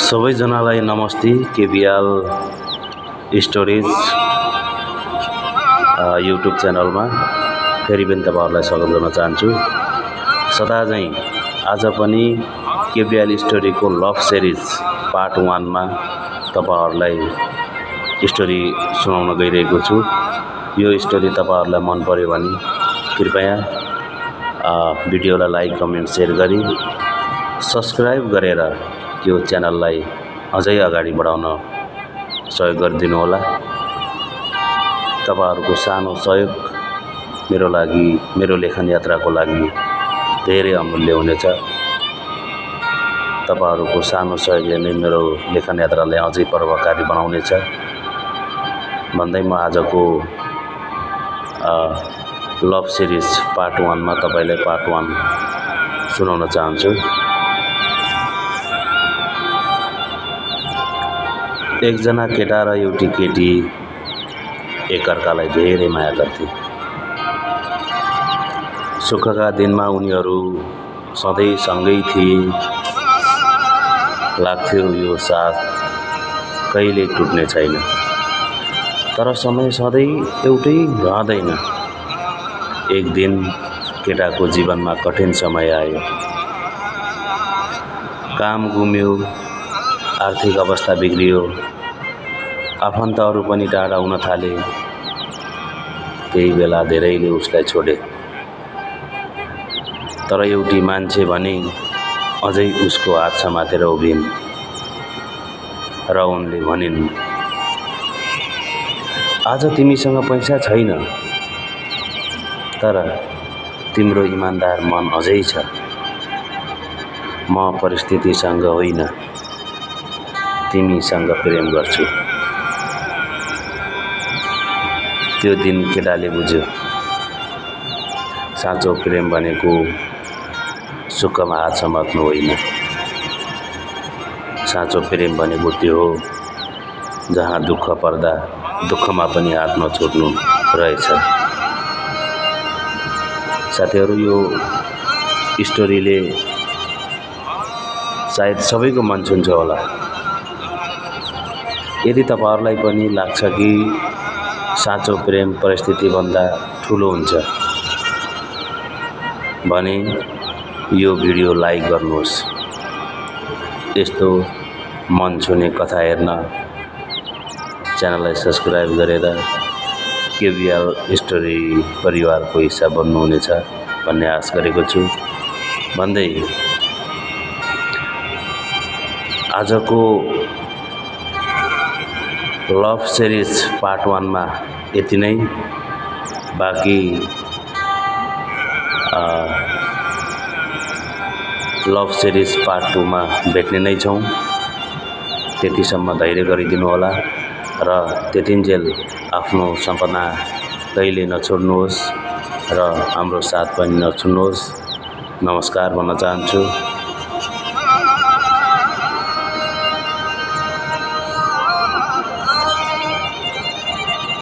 सबैजनालाई नमस्ते। केबिएल stories YouTube च्यानलमा फेरि पनि तपाईहरुलाई स्वागत गर्न चाहन्छु। सदा झैं आज पनि केबिएल स्टोरीको लभ सिरिज पार्ट 1 मा तपाईहरुलाई स्टोरी सुनाउन गइरहेको छु। यो स्टोरी तपाईहरुलाई मन पर्यो भने कृपया भिडियोलाई लाइक, कमेन्ट, शेयर गरी सब्स्क्राइब गरेर यो च्यानललाई अझै अगाडि बढाउन सहयोग गरिदिनु होला। तपाईहरुको सानो सहयोग मेरो लेखन यात्राको लागि धेरै अमूल्य हुनेछ। तपाईहरुको सानो सहयोगले नै मेरो लेखन यात्रालाई अझै प्रभावकारी बनाउनेछ भन्दै म आजको लभ सिरिज पार्ट 1 मा तपाईलाई पार्ट 1 सुनाउन चाहन्छु। एकजना केटा र एउटी केटी एकअर्कालाई धेरै माया गर्थे। सुखका दिनमा उनीहरू सधैँ सँगै थिए। लाग्थ्यो यो साथ कहिले टुट्ने छैन। तर समय सधैँ एउटै रहँदैन। एक दिन केटाको जीवनमा कठिन समय आयो। काम गुम्यो, आर्थिक अवस्था बिग्रियो, आफन्तहरू पनि टाढा हुन थाले। त्यही बेला धेरैले उसलाई छोडे। तर एउटी मान्छे भने अझै उसको हात समातेर उभिन् र उनले भनिन्, आज तिमीसँग पैसा छैन, तर तिम्रो इमानदार मन अझै छ। म परिस्थितिसँग होइन, तिमीसँग प्रेम गर्छु। त्यो दिन केटाले बुझ्यो, साँचो प्रेम भनेको सुखमा हात समात्नु होइन। साँचो प्रेम भनेको त्यो हो जहाँ दुःख पर्दा दुःखमा पनि हात नछोड्नु रहेछ। साथीहरु, यो स्टोरीले सायद सबैको मन छुन्छ होला। यदि तपाईहरुलाई पनि लाग्छ कि साँचो प्रेम परिस्थिति भन्दा ठूलो हुन्छ भने यो भिडियो लाइक गर्नुहोस्। यस्तो मन छुने कथा हेर्न च्यानललाई सब्स्क्राइब गरेर केबिएल स्टोरी परिवारको हिस्सा बन्नुहुनेछ भन्ने आश गरेको छु भन्दै आजको लभ सिरिज पार्ट 1 मा यति नै। बाँकी लभ सिरिज पार्ट 2 मा भेट्ने नै छौं। त्यतिसम्म धैर्य गरिदिनु होला र त्यतिन्जेल आफ्नो सपना कहिले नछोड्नुहोस् र हाम्रो साथ पनि नछोड्नुहोस्। नमस्कार भन्न चाहन्छु।